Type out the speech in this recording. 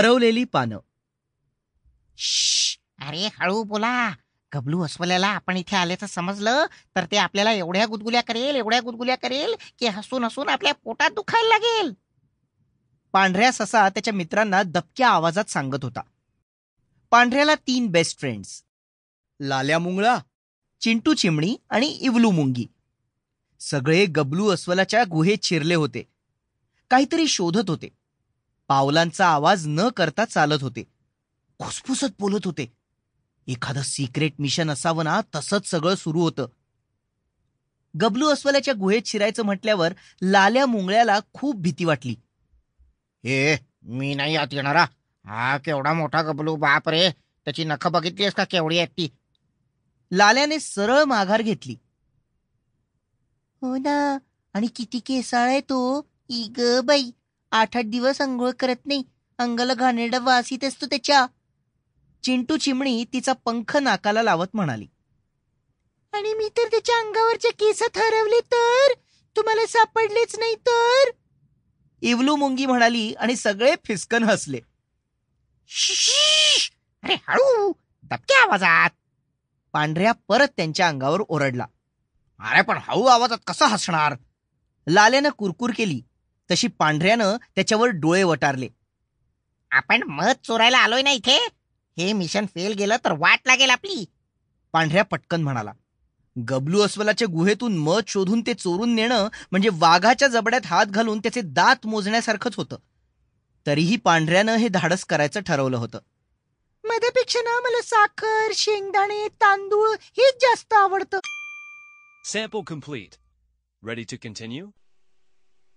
हरवलेली पानं. अरे हळू बोला. गबलू अस्वल्याला आपण इथे आल्याचं समजलं तर ते आपल्याला एवढ्या गुदगुल्या करेल की हसून हसून आपल्या पोटात दुखायला लागेल. पांढऱ्या ससा त्याच्या मित्रांना दबक्या आवाजात सांगत होता. पांढऱ्याला 3 बेस्ट फ्रेंड्स, लाल्या मुंगळा, चिंटू चिमणी आणि इवलू मुंगी. सगळे गबलू अस्वलाच्या गुहेत शिरले होते. काहीतरी शोधत होते. पावलांचा आवाज न करता चालत होते. खुसफुसत बोलत होते. एखादं सिक्रेट मिशन असावं ना, तसंच सगळं सुरू होतं. गबलू अस्वलाच्या गुहेत शिरायचं म्हटल्यावर लाल्या मुंगळ्याला खूप भीती वाटली. मी नाही आत येणारा. हा केवढा मोठा गबलू, बाप रे. त्याची नखं बघितलीस का, केवढी आहेत ती. लाल्याने सरळ माघार घेतली. हो ना, आणि किती केसाळ आहे तो. इग बाई, 8-8 दिवस अंघोळ करत नाही. अंगाला घाणेरडा वास येत असतो त्याच्या. चिंटू चिमणी तिचा पंख नाकाला लावत म्हणाली. आणि मी तर त्याच्या अंगावरच्या केसात हरवले तर, तुम्हाला सापडलेच नाही तर. इवलू मुंगी म्हणाली आणि सगळे फिसकन हसले. अरे हळू, दबक्या आवाजात. पांढऱ्या परत त्यांच्या अंगावर ओरडला. अरे पण हळू आवाजात कसं हसणार. लाल्यानं कुरकुर केली तशी पांढऱ्यानं त्याच्यावर डोळे वटारले. आपण मध चोरायला आलोय ना इथे. हे मिशन फेल गेलं तर वाट लागेल आपली. पांढऱ्या पटकन म्हणाला. गबलू अस्वलाच्या गुहेतून मध शोधून ते चोरून नेणं म्हणजे वाघाच्या जबड्यात हात घालून त्याचे दात मोजण्यासारखंच होतं. तरीही पांढऱ्यानं हे धाडस करायचं ठरवलं होतं. मधापेक्षा ना मला साखर, शेंगदाणे, तांदूळ हेच जास्त आवडतं. Sample complete. Ready to continue?